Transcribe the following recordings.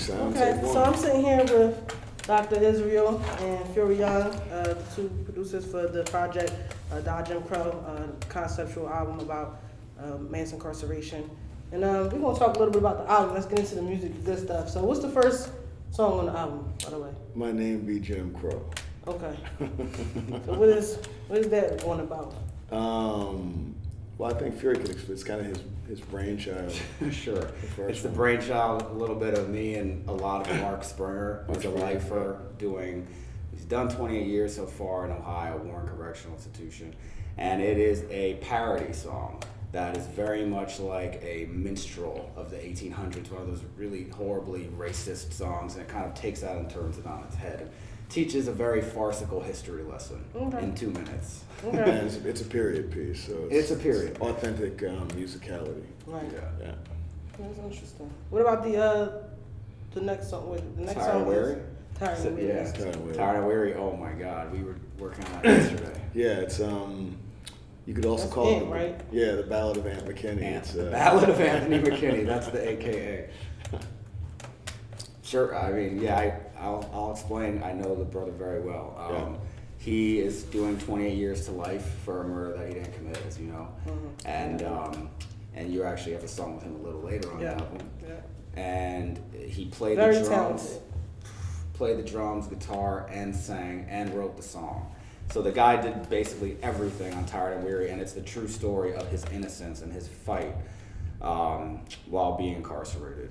Sound Okay, take one. so I'm sitting here with Dr. Israel and Shirelle, the two producers for the project, diejimcrow, conceptual album about mass incarceration. And we're going to talk a little bit about the album. Let's get into the music, good stuff. So what's the first song on the album, by the way? My name be Jim Crow. Okay. So what is that one about? Well, I think Fury could explain. It's kind of his brainchild. Sure. It's the one. brainchild, a little bit of me and a lot of Mark Springer, who's a lifer he's done 28 years so far in Ohio, Warren Correctional Institution. And it is a parody song that is very much like a minstrel of the 1800s, one of those really horribly racist songs, and it kind of takes that and turns it on its head. And teaches a very farcical history lesson in 2 minutes. Okay. And it's a period piece, so It's a period. authentic musicality. Right. Yeah. That's interesting. What about the next song? Wait, the next Tired song and Weary? is Tired and Weary. Yeah, Tired and Weary. Tired and Weary. Oh my God, we were working on that yesterday. Yeah, it's you could also That's call it, it right? Yeah, the Ballad of Aunt McKinney. It's The Ballad of Anthony McKinney. That's the AKA. Sure. I mean, yeah. I'll explain. I know the brother very well. He is doing 28 years to life for a murder that he didn't commit, as you know. Mm-hmm. And you actually have a song with him a little later on the album. Yeah. And he played Very the drums, talented. played the drums, guitar, and sang and wrote the song. So the guy did basically everything on Tired and Weary, and it's the true story of his innocence and his fight while being incarcerated.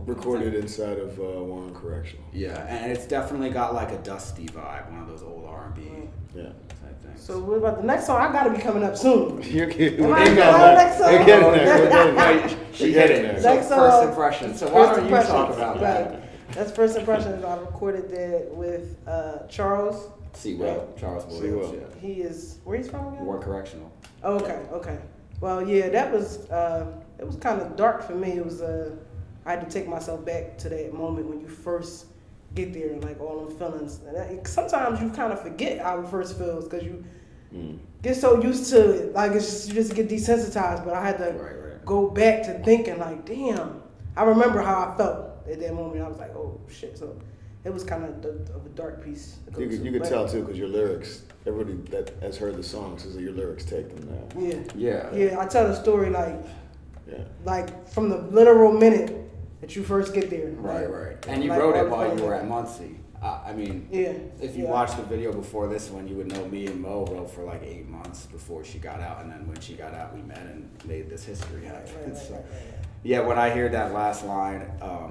recorded inside of Warren Correctional. Yeah, and it's definitely got like a dusty vibe, one of those old R&B Yeah. type things. So what about the next song? I gotta be coming up soon. You're getting Am I there. on next song? You're getting there. We're getting there. She hit it. there. So Next first song- impression. So why don't you First talk Impressions, about that? right. That's First Impressions. I recorded that with Charles. Sewell, Charles Williams. Sewell. Yeah. He is, where he's from again? War Correctional. Oh, okay. Well, yeah, that was, it was kind of dark for me. It was, I had to take myself back to that moment when you first get there and like all them feelings. And sometimes you kind of forget how it first feels because you get so used to it. Like it's just, you just get desensitized. But I had to Right. go back to thinking like, damn, I remember how I felt at that moment. I was like, oh shit. So it was kind of a dark piece. to go You to. could But- tell too, because your lyrics, everybody that has heard the song says that your lyrics take them now. Yeah. Yeah. I tell the story like Yeah. from the literal minute that you first get there. Right. And you Like, wrote all it the while you feelings. were at Muncie. I mean, Yeah. if you watched the video before this one, you would know me and Mo wrote for like 8 months before she got out. And then when she got out, we met and made this history happen. So, yeah, when I hear that last line,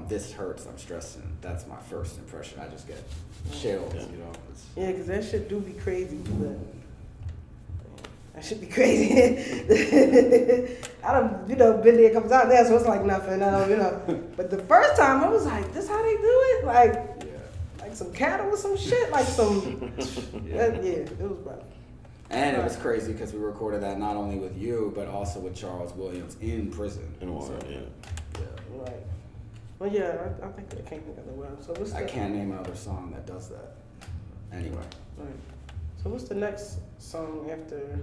this hurts, I'm stressing, that's my first impression. I just get chills, you know. Yeah, because that shit do be crazy. But that shit be crazy. I done, been there a couple times now, so it's like nothing, But the first time, I was like, this how they do it? Like some cattle or some shit? Like some, it was rough. And it was crazy because we recorded that not only with you, but also with Charles Williams in prison. In Warren, yeah. Right. Well, yeah, I think it came together well. So what's I the, can't name another song that does that. Anyway, Right. So what's the next song after?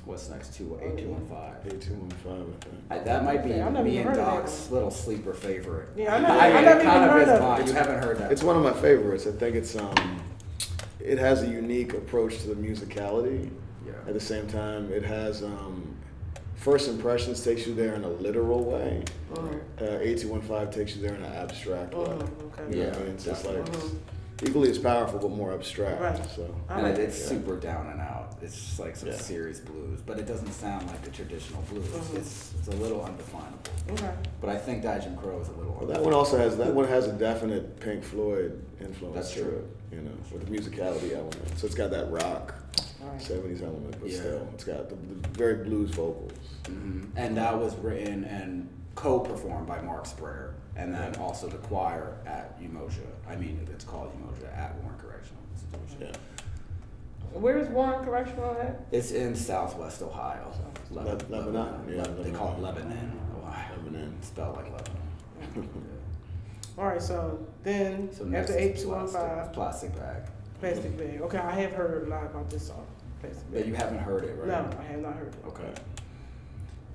what's next? 8215. 8215, I think. That might be Okay, I've never me even and heard of that Doc's little sleeper favorite. Yeah, I mean, never it even kind of heard is of mine. it. You haven't heard that. It's one of my favorites. I think it has a unique approach to the musicality. Yeah. At the same time, it has First Impressions takes you there in a literal way. 8215 takes you there in an abstract way. Okay. You know what I mean? So it's like equally as powerful but more abstract. Right. So I And like it's it. super down and out. It's just like some Yeah. serious blues, but it doesn't sound like the traditional blues. It's a little undefinable. Okay. But I think Diejimcrow is a little. well, that one has a definite Pink Floyd influence. That's to true. it, with the musicality element. So it's got that rock, Alright. 70s element, but Yeah. still, it's got the very blues vocals. And that was written and co-performed by Mark Springer, and then also the choir at Umoja. I mean, it's called Umoja at Warren Correctional Institution. Yeah. Where is Warren Correctional at? It's in Southwest Ohio. Lebanon. Yeah, They call it Lebanon. Lebanon, Ohio. Lebanon. It's spelled like Lebanon. All right, so then So next after is 8215, Plastic Bag. Plastic Bag. Okay, I have heard a lot about this song. Plastic Bag. But you haven't heard it, right? No, I have not heard it. Okay.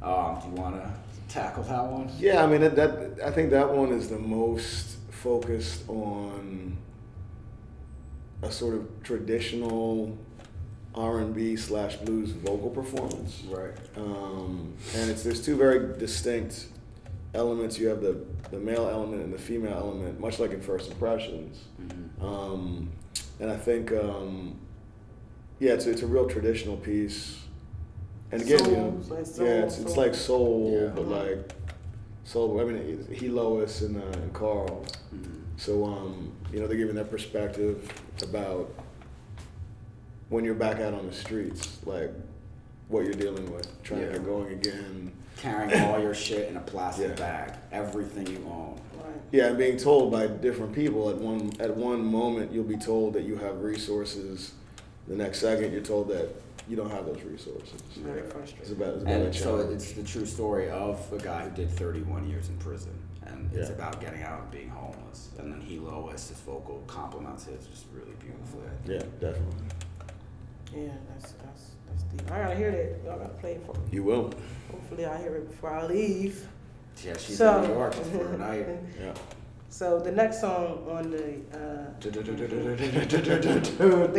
Do you want to tackle that one? Yeah, I mean I think that one is the most focused on a sort of traditional R&B / blues vocal performance. Right. And there's two very distinct elements. You have the male element and the female element, much like in First Impressions. Mm-hmm. And I think, it's a real traditional piece. And again, Soul, it's like soul, Yeah. but like soul. I mean, he, Lois, and Carl. Mm-hmm. So they're giving their perspective about when you're back out on the streets, like what you're dealing with, trying to get going again. Carrying all your shit in a plastic Yeah. bag, everything you own. Right. Yeah, and being told by different people at one moment you'll be told that you have resources. The next second you're told that you don't have those resources. Very It's frustrating. about a And so challenge. it's the true story of a guy who did 31 years in prison, and it's Yeah. about getting out and being homeless. And then he, Lois, his vocal compliments his just really beautifully. Yeah, definitely. Yeah, that's deep. I gotta hear that. Y'all gotta play it for me. You will. Hopefully I hear it before I leave. Yeah, she's So- in New York just for a night. Yeah. So the next song on the The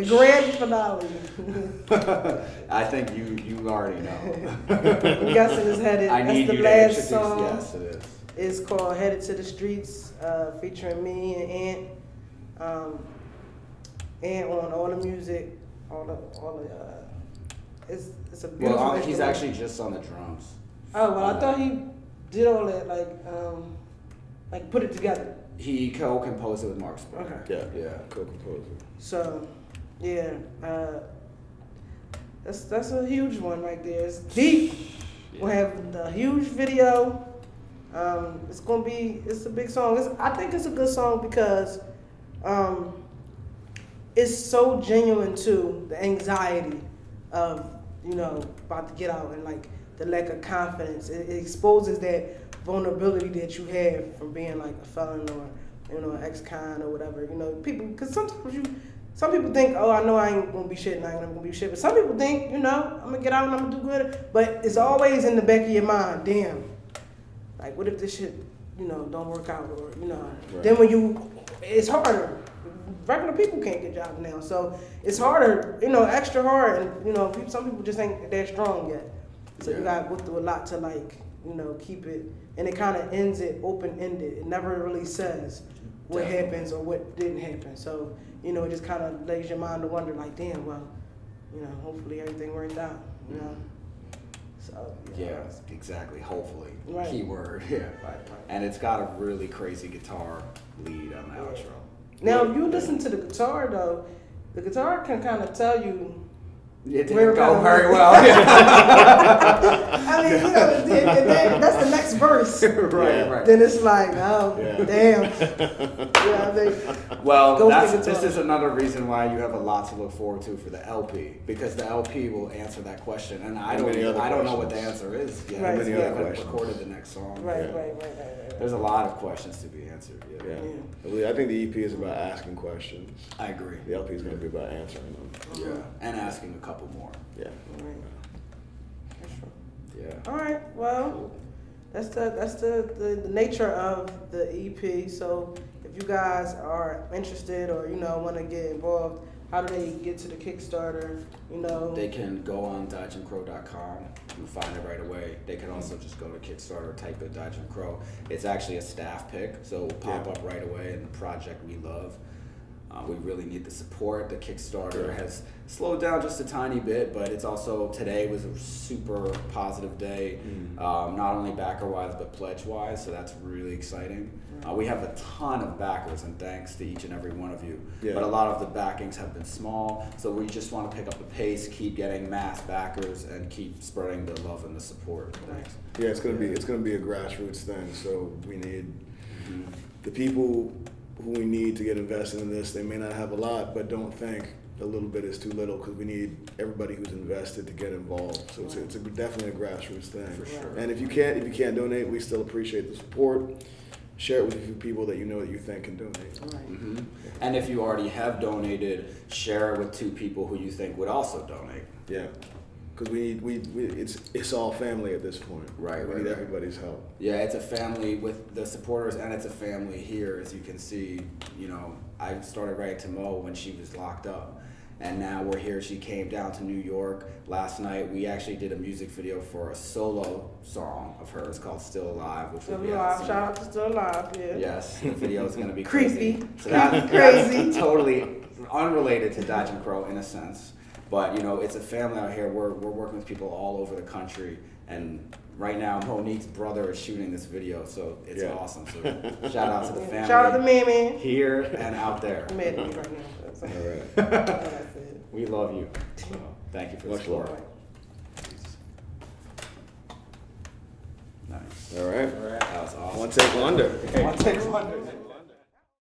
grand finale, I think you already know. I'm guessing is headed. I That's need the you to last introduce. song. Yes, it is. It's called "Headed to the Streets," featuring me and Ant. And on all the music, all the it's a beautiful. Well, he's instrument. actually just on the drums. Oh well, I thought he did all that like put it together. He co-composed it with Mark Springer. Yeah. Yeah. Co-composer. So, yeah, that's a huge one right there. It's deep. We'll have a huge video. It's a big song. I think it's a good song because it's so genuine to the anxiety of about to get out and like the lack of confidence. It exposes that vulnerability that you have from being like a felon or an ex-con or whatever. People, because sometimes some people think, oh, I know I ain't gonna be shit and I ain't gonna be shit, but some people think, I'm gonna get out and I'm gonna do good. But it's always in the back of your mind, damn, like what if this shit don't work out, or Right. then it's harder. Regular people can't get jobs now, so it's harder, extra hard, and some people just ain't that strong yet. So you gotta go through a lot to keep it, and it kind of ends it open-ended. It never really says what happens or what didn't happen. So, it just kind of lays your mind to wonder, like, damn, well, hopefully everything worked out, So, Yeah, exactly. Hopefully. Right. Keyword. Yeah. Right. And it's got a really crazy guitar lead on the outro. Now, if you listen to the guitar, though, the guitar can kind of tell you. It Where didn't go kind of- very well. I mean, that's the next verse. Right, right. Then it's like, oh, Yeah. damn. Well, Go this guitar. is another reason why you have a lot to look forward to for the LP, because the LP will answer that question, and I And many other don't know what the questions. answer is yet. Right. because Many we other haven't questions. recorded the next song. Right. Yeah. There's a lot of questions to be answered. Yeah. Yeah. I think the EP is about asking questions. I agree. The LP is going to be about answering them. Yeah, and asking a couple more. Yeah. Right. That's true. Yeah. All right. Well, that's the nature of the EP. So if you guys are interested or want to get involved, how do they get to the Kickstarter? They can go on diejimcrow.com and find it right away. They can also just go to Kickstarter, type in diejimcrow. It's actually a staff pick, so it will pop up right away in the project we love. We really need the support. The Kickstarter has slowed down just a tiny bit, but it's also, today was a super positive day, not only backer-wise, but pledge-wise, so that's really exciting. We have a ton of backers, and thanks to each and every one of you. Yeah. But a lot of the backings have been small, so we just want to pick up the pace, keep getting mass backers, and keep spreading the love and the support. Thanks. Yeah, it's gonna be a grassroots thing. So we need the people who we need to get invested in this. They may not have a lot, but don't think a little bit is too little, because we need everybody who's invested to get involved. So it's definitely a grassroots thing. For sure. And if you can't donate, we still appreciate the support. Share it with a few people that that you think can donate. Mm-hmm. And if you already have donated, share it with 2 people who you think would also donate. Yeah, because it's all family at this point. Right, We right, need right. everybody's help. Yeah, it's a family with the supporters, and it's a family here, as you can see. You know, I started writing to Mo when she was locked up, and now we're here. She came down to New York last night. We actually did a music video for a solo song of hers called "Still Alive," which Still will be alive. out Shout out to Still Alive. Yeah. Yes, the video is going to be Creepy. crazy. So that's Crazy. totally unrelated to Diejimcrow in a sense. But you know, it's a family out here. We're working with people all over the country, and right now Monique's brother is shooting this video, so it's awesome. So shout out to the family. Shout out to Mimi. Here and out there. I'm mad at me right now. That's All right. what I said. We love you. So, thank you for the Much support. love. Nice. All right. That was awesome. One take wonder. One take wonder.